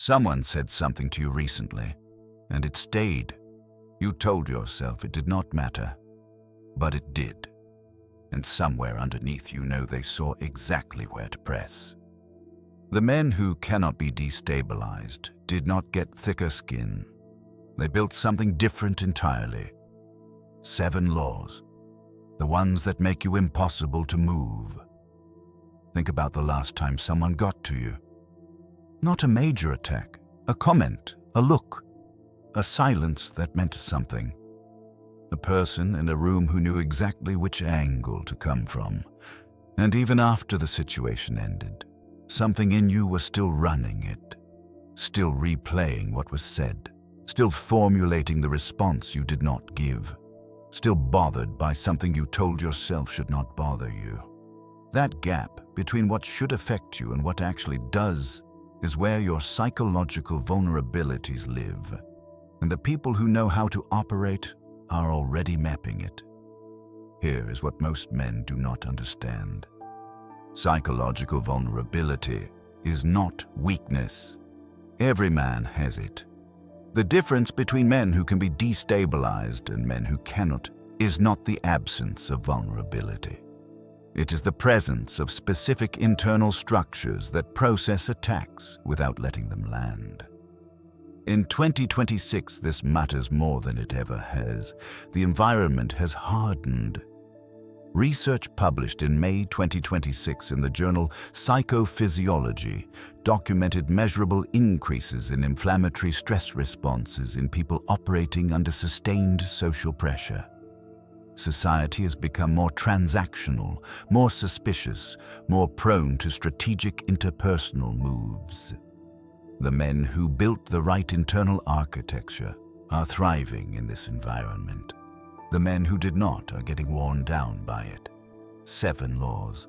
Someone said something to you recently, and it stayed. You told yourself it did not matter, but it did. And somewhere underneath you know they saw exactly where to press. The men who cannot be destabilized did not get thicker skin. They built something different entirely. 7 laws, the ones that make you impossible to move. Think about the last time someone got to you. Not a major attack, a comment, a look, a silence that meant something. A person in a room who knew exactly which angle to come from. And even after the situation ended, something in you was still running it, still replaying what was said, still formulating the response you did not give, still bothered by something you told yourself should not bother you. That gap between what should affect you and what actually does is where your psychological vulnerabilities live, and the people who know how to operate are already mapping it. Here is what most men do not understand. Psychological vulnerability is not weakness. Every man has it. The difference between men who can be destabilized and men who cannot is not the absence of vulnerability. It is the presence of specific internal structures that process attacks without letting them land. In 2026, this matters more than it ever has. The environment has hardened. Research published in May 2026 in the journal Psychophysiology documented measurable increases in inflammatory stress responses in people operating under sustained social pressure. Society has become more transactional, more suspicious, more prone to strategic interpersonal moves. The men who built the right internal architecture are thriving in this environment. The men who did not are getting worn down by it. 7 laws.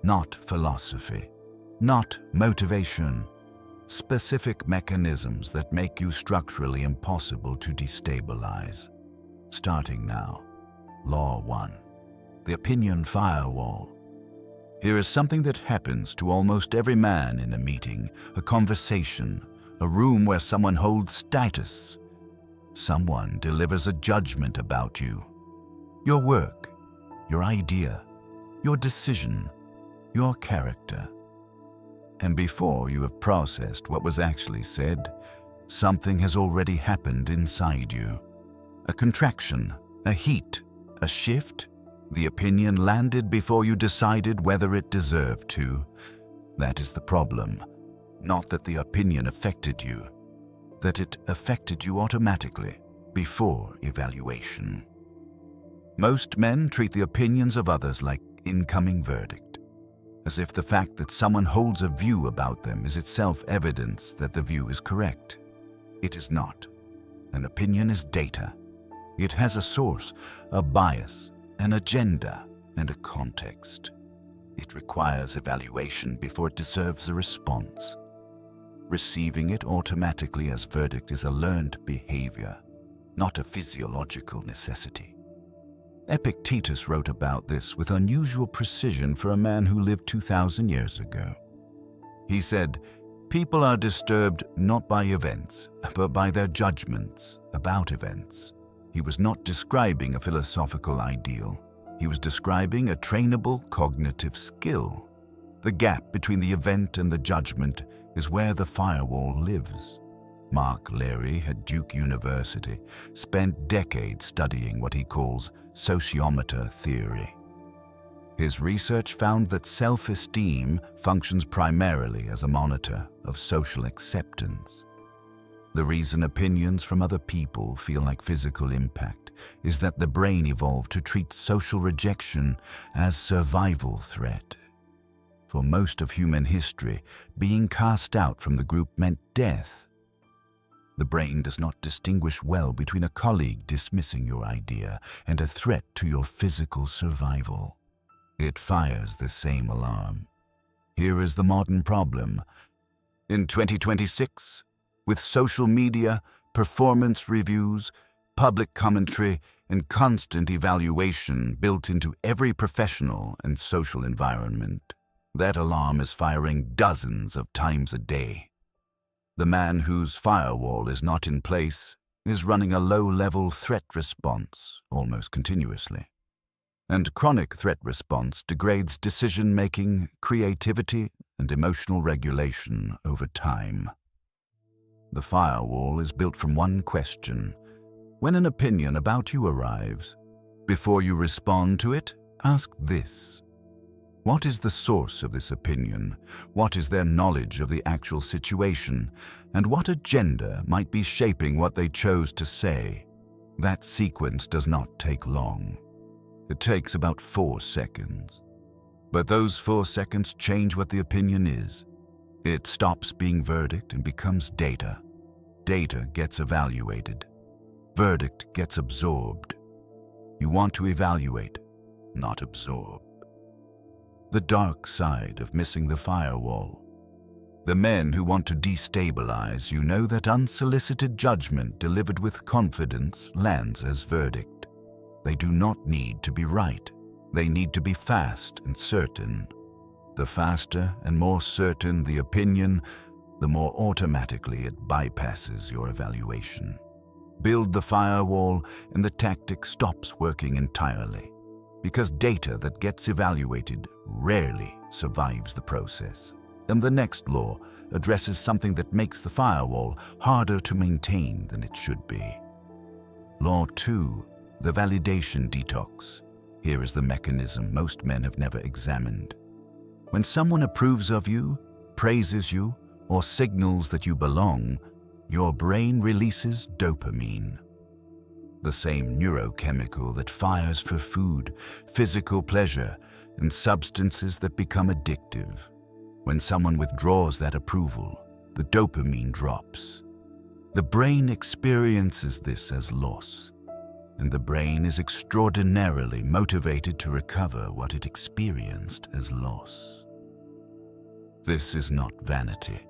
Not philosophy. Not motivation. Specific mechanisms that make you structurally impossible to destabilize. Starting now. Law 1. The opinion firewall. Here is something that happens to almost every man in a meeting, a conversation, a room where someone holds status. Someone delivers a judgment about you. Your work, your idea, your decision, your character. And before you have processed what was actually said, something has already happened inside you. A contraction, a heat, a shift. The opinion landed before you decided whether it deserved to. That is the problem. Not that the opinion affected you, that it affected you automatically, before evaluation. Most men treat the opinions of others like incoming verdict, as if the fact that someone holds a view about them is itself evidence that the view is correct. It is not. An opinion is data. It has a source, a bias, an agenda, and a context. It requires evaluation before it deserves a response. Receiving it automatically as verdict is a learned behavior, not a physiological necessity. Epictetus wrote about this with unusual precision for a man who lived 2,000 years ago. He said, "People are disturbed not by events, but by their judgments about events." He was not describing a philosophical ideal. He was describing a trainable cognitive skill. The gap between the event and the judgment is where the firewall lives. Mark Leary at Duke University spent decades studying what he calls sociometer theory. His research found that self-esteem functions primarily as a monitor of social acceptance. The reason opinions from other people feel like physical impact is that the brain evolved to treat social rejection as survival threat. For most of human history, being cast out from the group meant death. The brain does not distinguish well between a colleague dismissing your idea and a threat to your physical survival. It fires the same alarm. Here is the modern problem. In 2026, with social media, performance reviews, public commentary, and constant evaluation built into every professional and social environment, that alarm is firing dozens of times a day. The man whose firewall is not in place is running a low-level threat response almost continuously. And chronic threat response degrades decision-making, creativity, and emotional regulation over time. The firewall is built from one question. When an opinion about you arrives, before you respond to it, ask this. What is the source of this opinion? What is their knowledge of the actual situation? And what agenda might be shaping what they chose to say? That sequence does not take long. It takes about 4 seconds. But those 4 seconds change what the opinion is. It stops being verdict and becomes data. Data gets evaluated. Verdict gets absorbed. You want to evaluate, not absorb. The dark side of missing the firewall. The men who want to destabilize you know that unsolicited judgment delivered with confidence lands as verdict. They do not need to be right. They need to be fast and certain. The faster and more certain the opinion, the more automatically it bypasses your evaluation. Build the firewall and the tactic stops working entirely, because data that gets evaluated rarely survives the process. And the next law addresses something that makes the firewall harder to maintain than it should be. Law 2, the validation detox. Here is the mechanism most men have never examined. When someone approves of you, praises you, or signals that you belong, your brain releases dopamine. The same neurochemical that fires for food, physical pleasure, and substances that become addictive. When someone withdraws that approval, the dopamine drops. The brain experiences this as loss, and the brain is extraordinarily motivated to recover what it experienced as loss. This is not vanity.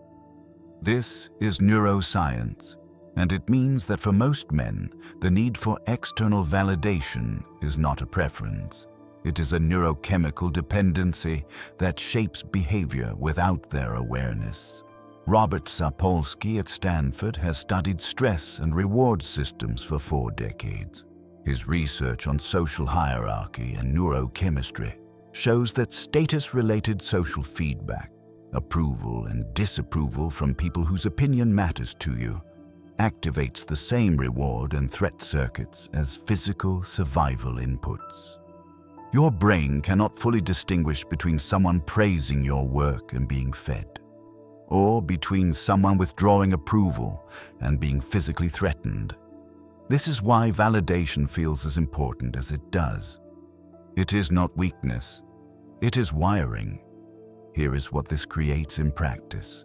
This is neuroscience, and it means that for most men, the need for external validation is not a preference. It is a neurochemical dependency that shapes behavior without their awareness. Robert Sapolsky at Stanford has studied stress and reward systems for 4 decades. His research on social hierarchy and neurochemistry shows that status-related social feedback, approval and disapproval from people whose opinion matters to you, activates the same reward and threat circuits as physical survival inputs. Your brain cannot fully distinguish between someone praising your work and being fed, or between someone withdrawing approval and being physically threatened. This is why validation feels as important as it does. It is not weakness, it is wiring. Here is what this creates in practice.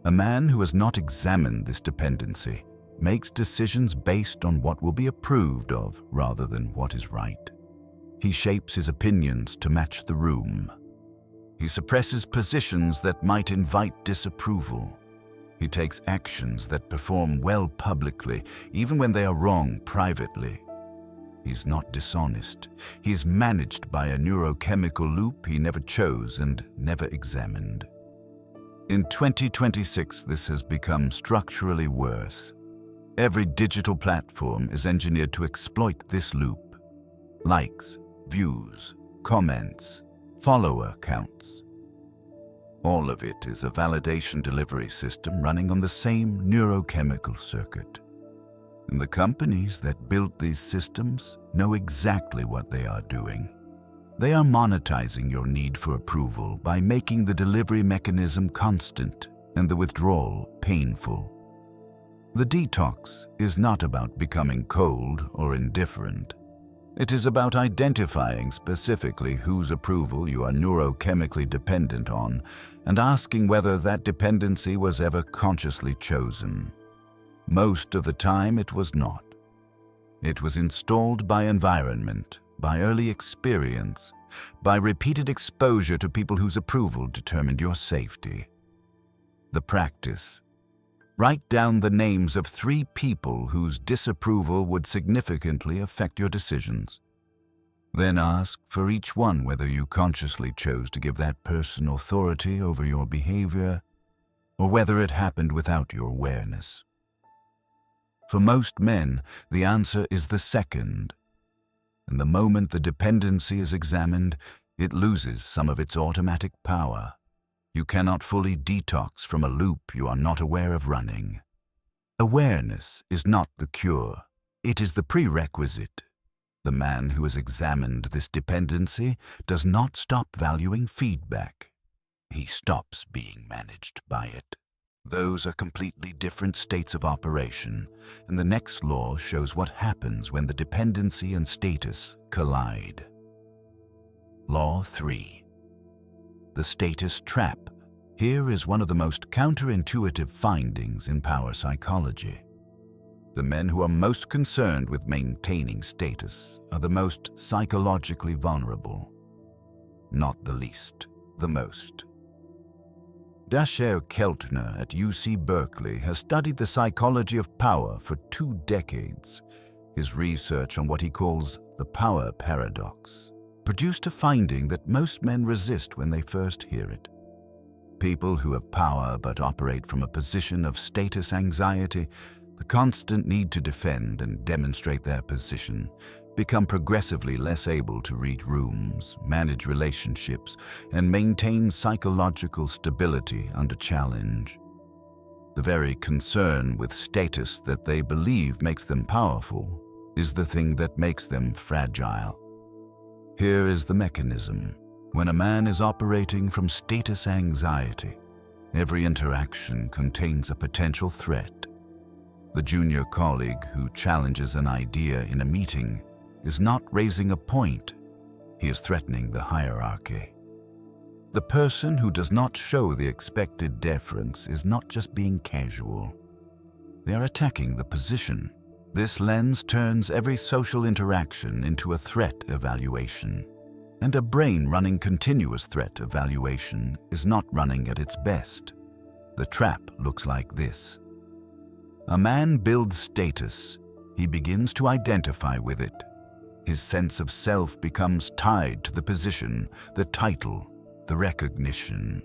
A man who has not examined this dependency makes decisions based on what will be approved of rather than what is right. He shapes his opinions to match the room. He suppresses positions that might invite disapproval. He takes actions that perform well publicly, even when they are wrong privately. He's not dishonest. He's managed by a neurochemical loop he never chose and never examined. In 2026, this has become structurally worse. Every digital platform is engineered to exploit this loop. Likes, views, comments, follower counts. All of it is a validation delivery system running on the same neurochemical circuit. And the companies that built these systems know exactly what they are doing. They are monetizing your need for approval by making the delivery mechanism constant and the withdrawal painful. The detox is not about becoming cold or indifferent. It is about identifying specifically whose approval you are neurochemically dependent on and asking whether that dependency was ever consciously chosen. Most of the time it was not. It was installed by environment, by early experience, by repeated exposure to people whose approval determined your safety. The practice. Write down the names of 3 people whose disapproval would significantly affect your decisions. Then ask for each one whether you consciously chose to give that person authority over your behavior or whether it happened without your awareness. For most men, the answer is the second, and the moment the dependency is examined, it loses some of its automatic power. You cannot fully detox from a loop you are not aware of running. Awareness is not the cure, it is the prerequisite. The man who has examined this dependency does not stop valuing feedback. He stops being managed by it. Those are completely different states of operation, and the next law shows what happens when the dependency and status collide. Law 3. The status trap. Here is one of the most counterintuitive findings in power psychology. The men who are most concerned with maintaining status are the most psychologically vulnerable. Not the least, the most. Dashiell Keltner at UC Berkeley has studied the psychology of power for 2 decades. His research on what he calls the power paradox produced a finding that most men resist when they first hear it. People who have power but operate from a position of status anxiety, the constant need to defend and demonstrate their position, become progressively less able to read rooms, manage relationships, and maintain psychological stability under challenge. The very concern with status that they believe makes them powerful is the thing that makes them fragile. Here is the mechanism. When a man is operating from status anxiety, every interaction contains a potential threat. The junior colleague who challenges an idea in a meeting is not raising a point, he is threatening the hierarchy. The person who does not show the expected deference is not just being casual. They are attacking the position. This lens turns every social interaction into a threat evaluation. And a brain running continuous threat evaluation is not running at its best. The trap looks like this. A man builds status. He begins to identify with it. His sense of self becomes tied to the position, the title, the recognition.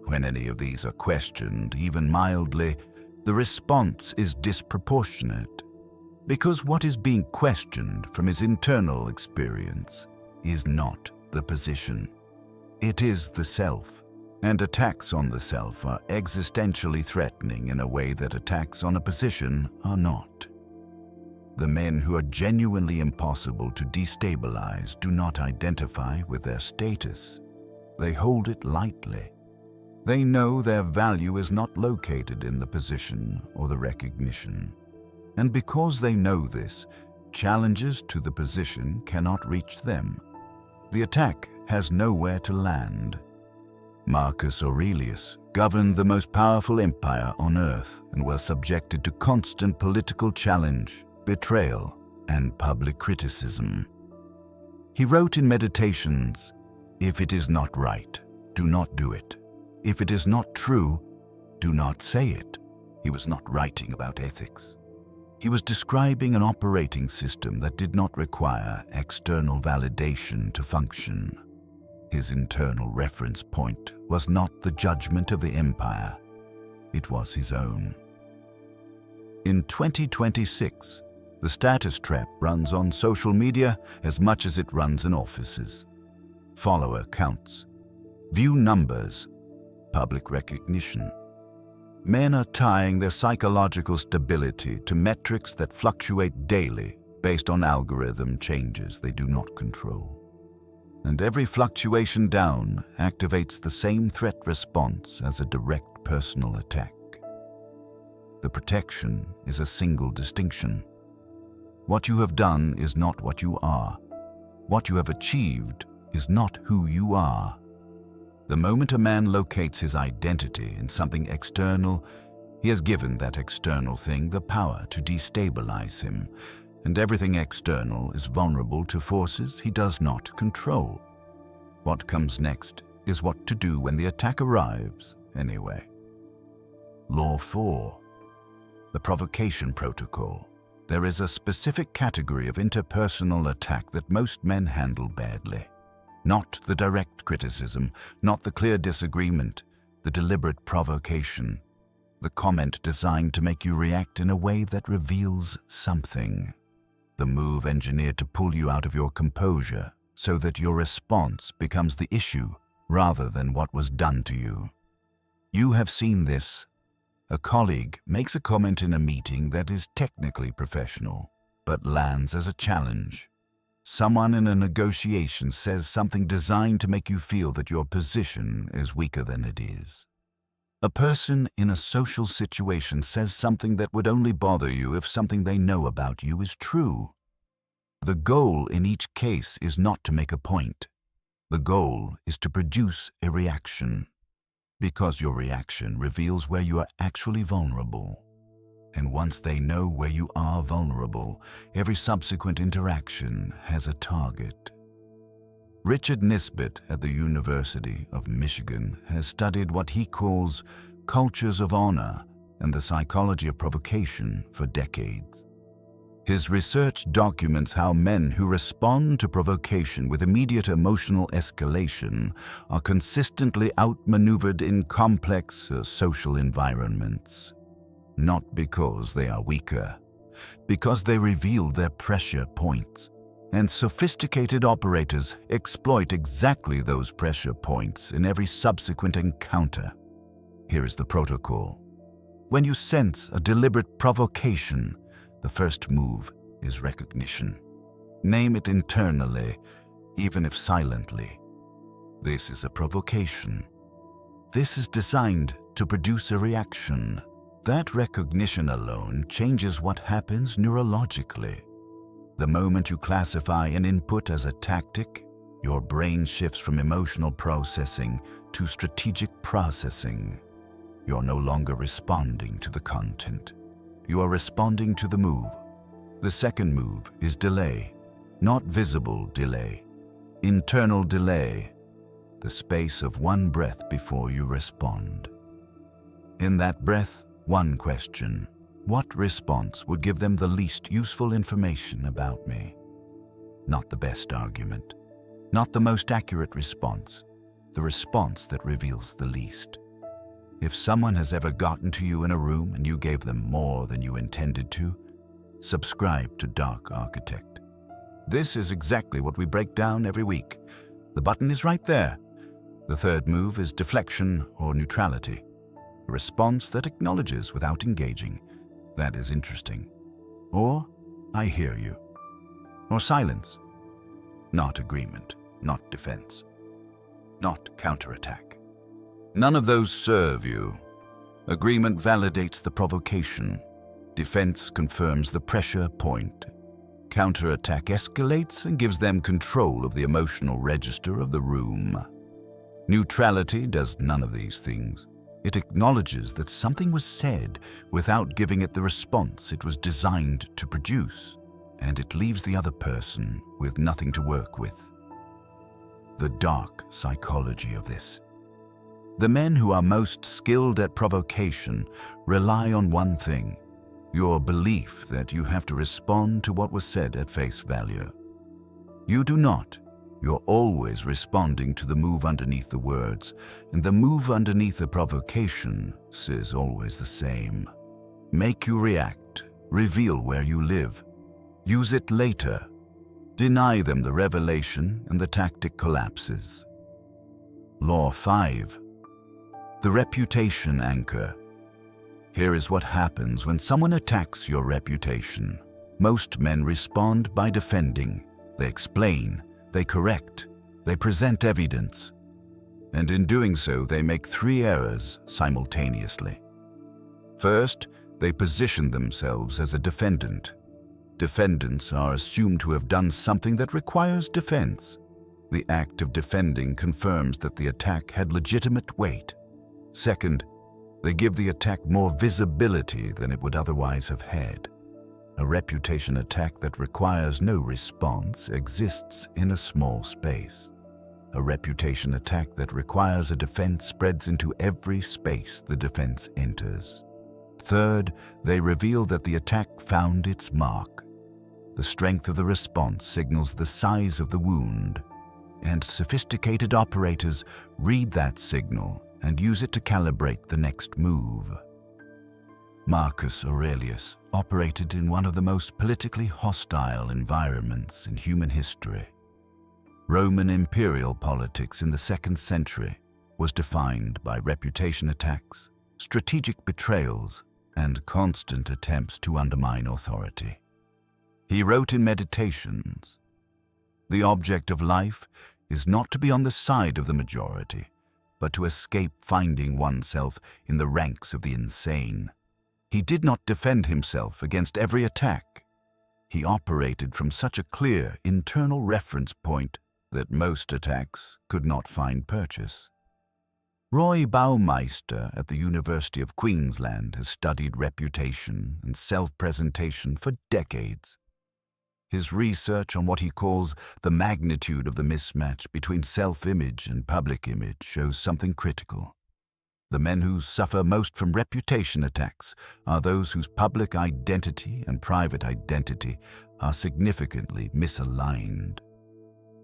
When any of these are questioned, even mildly, the response is disproportionate. Because what is being questioned from his internal experience is not the position. It is the self, and attacks on the self are existentially threatening in a way that attacks on a position are not. The men who are genuinely impossible to destabilize do not identify with their status. They hold it lightly. They know their value is not located in the position or the recognition. And because they know this, challenges to the position cannot reach them. The attack has nowhere to land. Marcus Aurelius governed the most powerful empire on earth and was subjected to constant political challenge, betrayal, and public criticism. He wrote in Meditations, "If it is not right, do not do it. If it is not true, do not say it." He was not writing about ethics. He was describing an operating system that did not require external validation to function. His internal reference point was not the judgment of the empire. It was his own. In 2026, the status trap runs on social media as much as it runs in offices. Follower counts, view numbers, public recognition. Men are tying their psychological stability to metrics that fluctuate daily based on algorithm changes they do not control. And every fluctuation down activates the same threat response as a direct personal attack. The protection is a single distinction. What you have done is not what you are. What you have achieved is not who you are. The moment a man locates his identity in something external, he has given that external thing the power to destabilize him, and everything external is vulnerable to forces he does not control. What comes next is what to do when the attack arrives, anyway. Law 4. The provocation protocol. There is a specific category of interpersonal attack that most men handle badly. Not the direct criticism, not the clear disagreement, the deliberate provocation, the comment designed to make you react in a way that reveals something. The move engineered to pull you out of your composure so that your response becomes the issue rather than what was done to you. You have seen this. A colleague makes a comment in a meeting that is technically professional, but lands as a challenge. Someone in a negotiation says something designed to make you feel that your position is weaker than it is. A person in a social situation says something that would only bother you if something they know about you is true. The goal in each case is not to make a point. The goal is to produce a reaction, because your reaction reveals where you are actually vulnerable. And once they know where you are vulnerable, every subsequent interaction has a target. Richard Nisbett at the University of Michigan has studied what he calls cultures of honor and the psychology of provocation for decades. His research documents how men who respond to provocation with immediate emotional escalation are consistently outmaneuvered in complex social environments. Not because they are weaker, because they reveal their pressure points. And sophisticated operators exploit exactly those pressure points in every subsequent encounter. Here is the protocol. When you sense a deliberate provocation, the first move is recognition. Name it internally, even if silently. This is a provocation. This is designed to produce a reaction. That recognition alone changes what happens neurologically. The moment you classify an input as a tactic, your brain shifts from emotional processing to strategic processing. You're no longer responding to the content. You are responding to the move. The second move is delay, not visible delay. Internal delay, the space of one breath before you respond. In that breath, one question. What response would give them the least useful information about me? Not the best argument, not the most accurate response, the response that reveals the least. If someone has ever gotten to you in a room and you gave them more than you intended to, subscribe to Dark Architect. This is exactly what we break down every week. The button is right there. The third move is deflection or neutrality, a response that acknowledges without engaging. That is interesting. Or, I hear you. Or silence. Not agreement, not defense, not counterattack. None of those serve you. Agreement validates the provocation. Defense confirms the pressure point. Counterattack escalates and gives them control of the emotional register of the room. Neutrality does none of these things. It acknowledges that something was said without giving it the response it was designed to produce, and it leaves the other person with nothing to work with. The dark psychology of this. The men who are most skilled at provocation rely on one thing: your belief that you have to respond to what was said at face value. You do not. You're always responding to the move underneath the words, and the move underneath the provocation is always the same. Make you react, reveal where you live, use it later, deny them the revelation, and the tactic collapses. Law 5. The reputation anchor. Here is what happens when someone attacks your reputation. Most men respond by defending. They explain. They correct, they present evidence, and in doing so they make 3 errors simultaneously. First, they position themselves as a defendant. Defendants are assumed to have done something that requires defense. The act of defending confirms that the attack had legitimate weight. Second, they give the attack more visibility than it would otherwise have had. A reputation attack that requires no response exists in a small space. A reputation attack that requires a defense spreads into every space the defense enters. Third, they reveal that the attack found its mark. The strength of the response signals the size of the wound, and sophisticated operators read that signal and use it to calibrate the next move. Marcus Aurelius operated in one of the most politically hostile environments in human history. Roman imperial politics in the 2nd century was defined by reputation attacks, strategic betrayals, and constant attempts to undermine authority. He wrote in Meditations, "The object of life is not to be on the side of the majority, but to escape finding oneself in the ranks of the insane." He did not defend himself against every attack. He operated from such a clear internal reference point that most attacks could not find purchase. Roy Baumeister at the University of Queensland has studied reputation and self-presentation for decades. His research on what he calls the magnitude of the mismatch between self-image and public image shows something critical. The men who suffer most from reputation attacks are those whose public identity and private identity are significantly misaligned.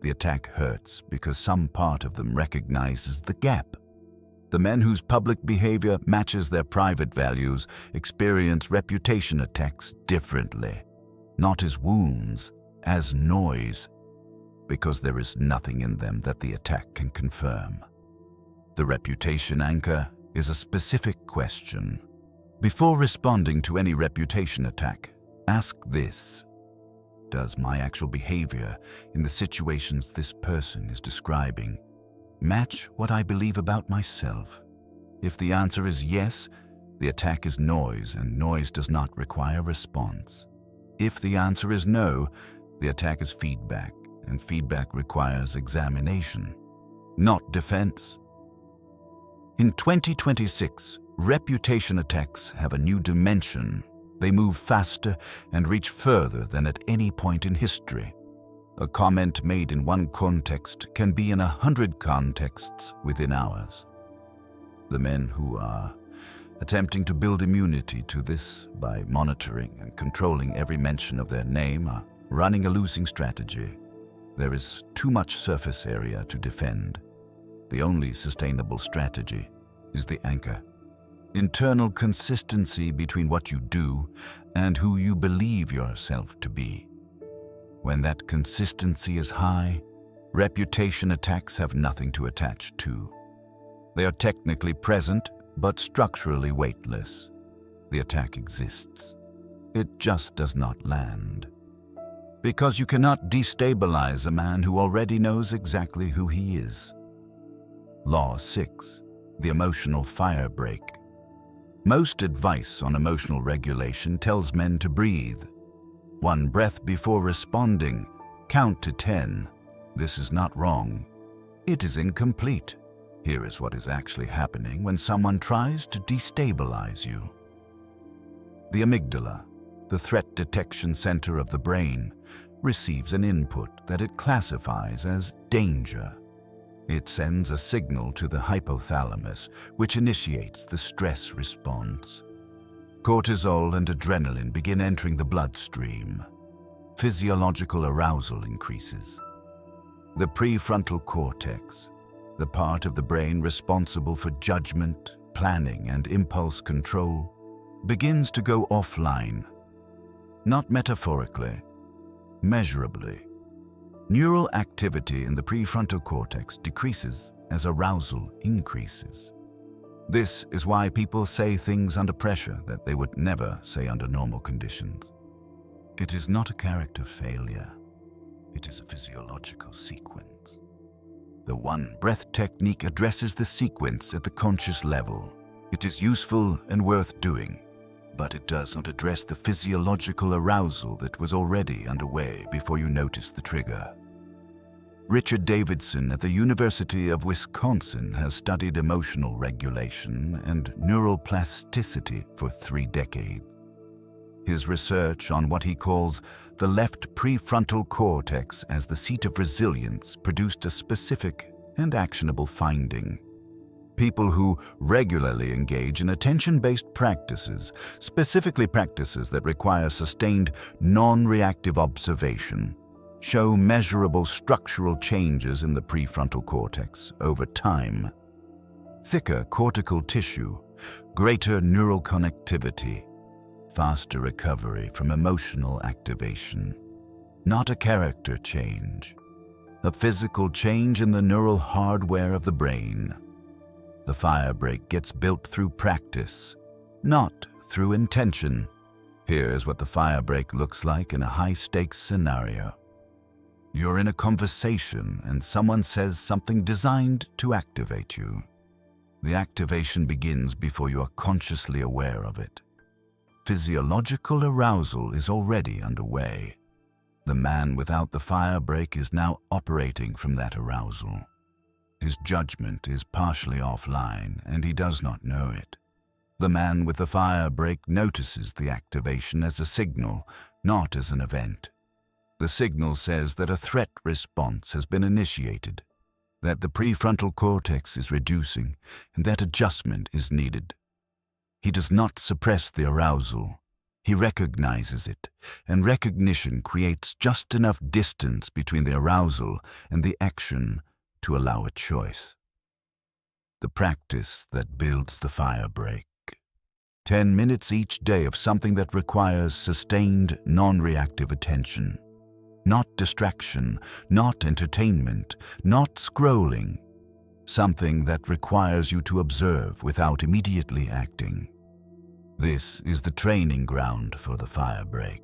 The attack hurts because some part of them recognizes the gap. The men whose public behavior matches their private values experience reputation attacks differently, not as wounds, as noise, because there is nothing in them that the attack can confirm. The reputation anchor is a specific question. Before responding to any reputation attack, ask this: does my actual behavior in the situations this person is describing match what I believe about myself? If the answer is yes, the attack is noise, and noise does not require response. If the answer is no, the attack is feedback, and feedback requires examination, not defense. In 2026, reputation attacks have a new dimension. They move faster and reach further than at any point in history. A comment made in one context can be in 100 contexts within hours. The men who are attempting to build immunity to this by monitoring and controlling every mention of their name are running a losing strategy. There is too much surface area to defend. The only sustainable strategy is the anchor. Internal consistency between what you do and who you believe yourself to be. When that consistency is high, reputation attacks have nothing to attach to. They are technically present, but structurally weightless. The attack exists. It just does not land. Because you cannot destabilize a man who already knows exactly who he is. Law 6. The emotional fire break. Most advice on emotional regulation tells men to breathe. 1 breath before responding, count to 10. This is not wrong. It is incomplete. Here is what is actually happening when someone tries to destabilize you. The amygdala, the threat detection center of the brain, receives an input that it classifies as danger. It sends a signal to the hypothalamus, which initiates the stress response. Cortisol and adrenaline begin entering the bloodstream. Physiological arousal increases. The prefrontal cortex, the part of the brain responsible for judgment, planning, and impulse control, begins to go offline. Not metaphorically, measurably. Neural activity in the prefrontal cortex decreases as arousal increases. This is why people say things under pressure that they would never say under normal conditions. It is not a character failure. It is a physiological sequence. The 1 breath technique addresses the sequence at the conscious level. It is useful and worth doing, but it does not address the physiological arousal that was already underway before you noticed the trigger. Richard Davidson at the University of Wisconsin has studied emotional regulation and neural plasticity for 3 decades. His research on what he calls the left prefrontal cortex as the seat of resilience produced a specific and actionable finding. People who regularly engage in attention-based practices, specifically practices that require sustained, non-reactive observation, show measurable structural changes in the prefrontal cortex over time. Thicker cortical tissue, greater neural connectivity, faster recovery from emotional activation. Not a character change, a physical change in the neural hardware of the brain. The fire break gets built through practice, not through intention. Here's what the fire break looks like in a high-stakes scenario. You're in a conversation and someone says something designed to activate you. The activation begins before you are consciously aware of it. Physiological arousal is already underway. The man without the fire break is now operating from that arousal. His judgment is partially offline and he does not know it. The man with the fire break notices the activation as a signal, not as an event. The signal says that a threat response has been initiated, that the prefrontal cortex is reducing, and that adjustment is needed. He does not suppress the arousal. He recognizes it, and recognition creates just enough distance between the arousal and the action to allow a choice. The practice that builds the fire break. 10 minutes each day of something that requires sustained, non-reactive attention. Not distraction, not entertainment, not scrolling. Something that requires you to observe without immediately acting. This is the training ground for the fire break.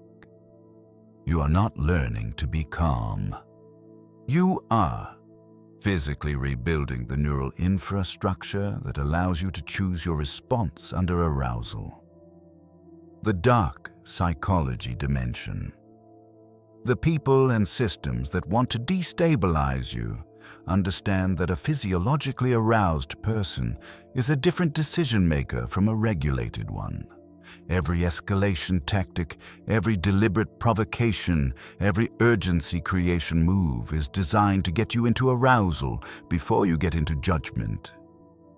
You are not learning to be calm. You are physically rebuilding the neural infrastructure that allows you to choose your response under arousal. The dark psychology dimension. The people and systems that want to destabilize you understand that a physiologically aroused person is a different decision maker from a regulated one. Every escalation tactic, every deliberate provocation, every urgency creation move is designed to get you into arousal before you get into judgment.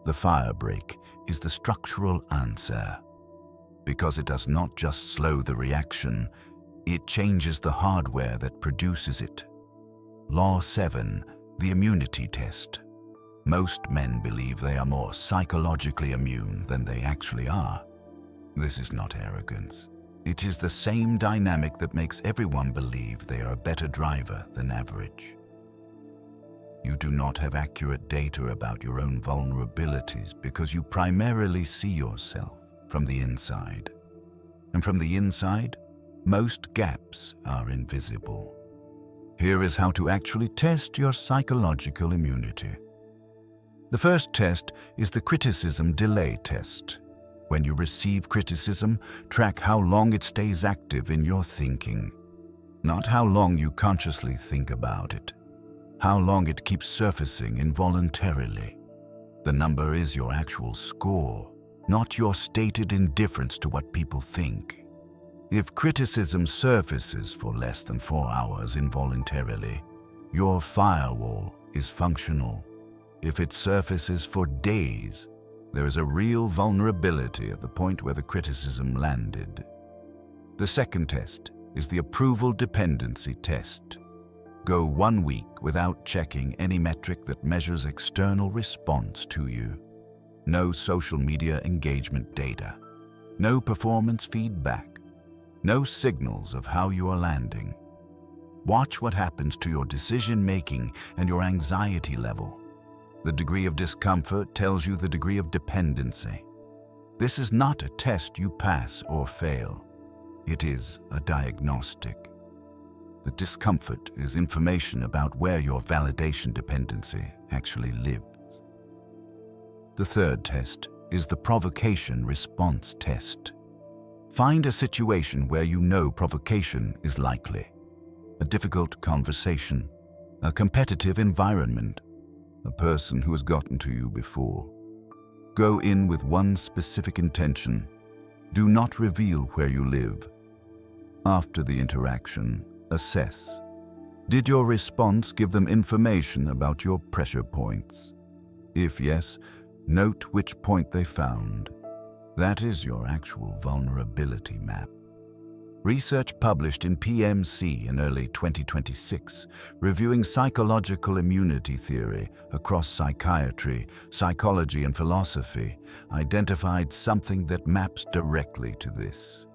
The fire break is the structural answer. Because it does not just slow the reaction, it changes the hardware that produces it. Law 7, the immunity test. Most men believe they are more psychologically immune than they actually are. This is not arrogance. It is the same dynamic that makes everyone believe they are a better driver than average. You do not have accurate data about your own vulnerabilities because you primarily see yourself from the inside. And from the inside, most gaps are invisible. Here is how to actually test your psychological immunity. The first test is the criticism delay test. When you receive criticism, track how long it stays active in your thinking. Not how long you consciously think about it. How long it keeps surfacing involuntarily. The number is your actual score, not your stated indifference to what people think. If criticism surfaces for less than 4 hours involuntarily, your firewall is functional. If it surfaces for days, there is a real vulnerability at the point where the criticism landed. The second test is the approval dependency test. Go 1 week without checking any metric that measures external response to you. No social media engagement data. No performance feedback. No signals of how you are landing. Watch what happens to your decision-making and your anxiety level. The degree of discomfort tells you the degree of dependency. This is not a test you pass or fail. It is a diagnostic. The discomfort is information about where your validation dependency actually lives. The third test is the provocation response test. Find a situation where you know provocation is likely. A difficult conversation, a competitive environment, a person who has gotten to you before. Go in with one specific intention. Do not reveal where you live. After the interaction, assess. Did your response give them information about your pressure points? If yes, note which point they found. That is your actual vulnerability map. Research published in PMC in early 2026, reviewing psychological immunity theory across psychiatry, psychology, and philosophy, identified something that maps directly to this.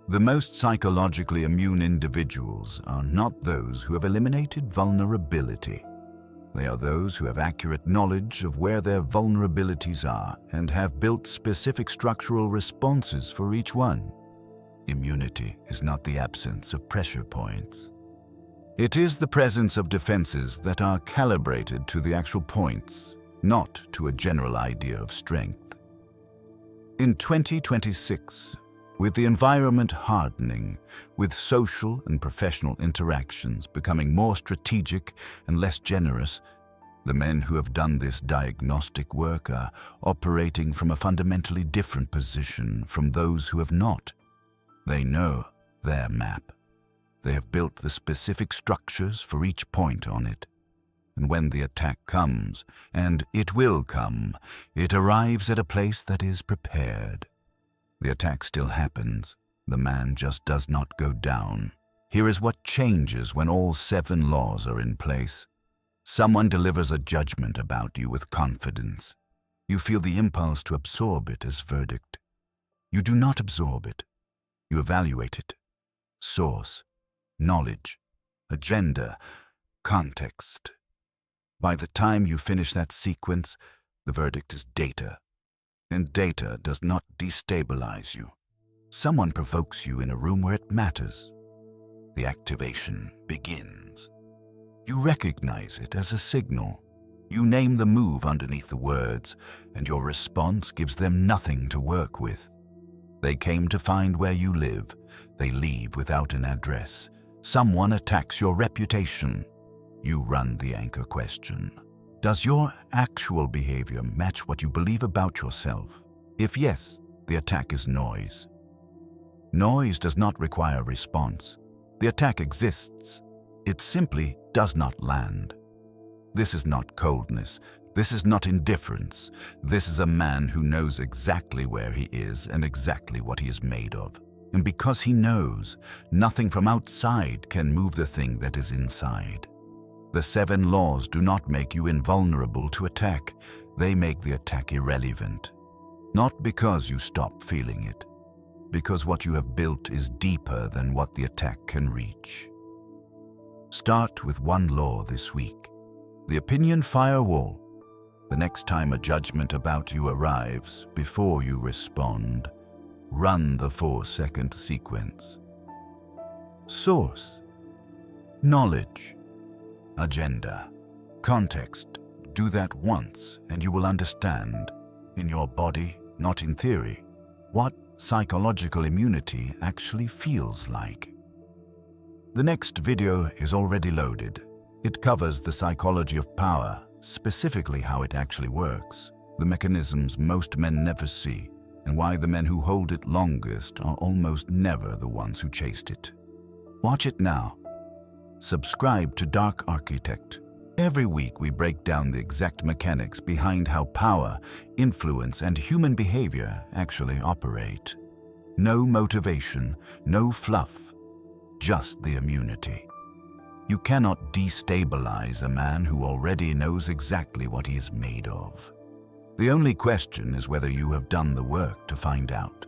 The most psychologically immune individuals are not those who have eliminated vulnerability. They are those who have accurate knowledge of where their vulnerabilities are and have built specific structural responses for each one. Immunity is not the absence of pressure points. It is the presence of defenses that are calibrated to the actual points, not to a general idea of strength. In 2026, with the environment hardening, with social and professional interactions becoming more strategic and less generous, the men who have done this diagnostic work are operating from a fundamentally different position from those who have not. They know their map. They have built the specific structures for each point on it. And when the attack comes, and it will come, it arrives at a place that is prepared. The attack still happens. The man just does not go down. Here is what changes when all 7 laws are in place. Someone delivers a judgment about you with confidence. You feel the impulse to absorb it as verdict. You do not absorb it. You evaluate it. Source, knowledge, agenda, context. By the time you finish that sequence, the verdict is data. And data does not destabilize you. Someone provokes you in a room where it matters. The activation begins. You recognize it as a signal. You name the move underneath the words, and your response gives them nothing to work with. They came to find where you live. They leave without an address. Someone attacks your reputation. You run the anchor question. Does your actual behavior match what you believe about yourself? If yes, the attack is noise. Noise does not require response. The attack exists. It simply does not land. This is not coldness. This is not indifference. This is a man who knows exactly where he is and exactly what he is made of. And because he knows, nothing from outside can move the thing that is inside. The 7 laws do not make you invulnerable to attack. They make the attack irrelevant. Not because you stop feeling it, because what you have built is deeper than what the attack can reach. Start with 1 law this week. The opinion firewall. The next time a judgment about you arrives, before you respond, run the 4-second sequence. Source, knowledge, agenda, context. Do that once and you will understand, in your body, not in theory, what psychological immunity actually feels like. The next video is already loaded. It covers the psychology of power, specifically how it actually works, the mechanisms most men never see, and why the men who hold it longest are almost never the ones who chased it. Watch it now. Subscribe to Dark Architect. Every week we break down the exact mechanics behind how power, influence, and human behavior actually operate. No motivation, no fluff, just the immunity. You cannot destabilize a man who already knows exactly what he is made of. The only question is whether you have done the work to find out.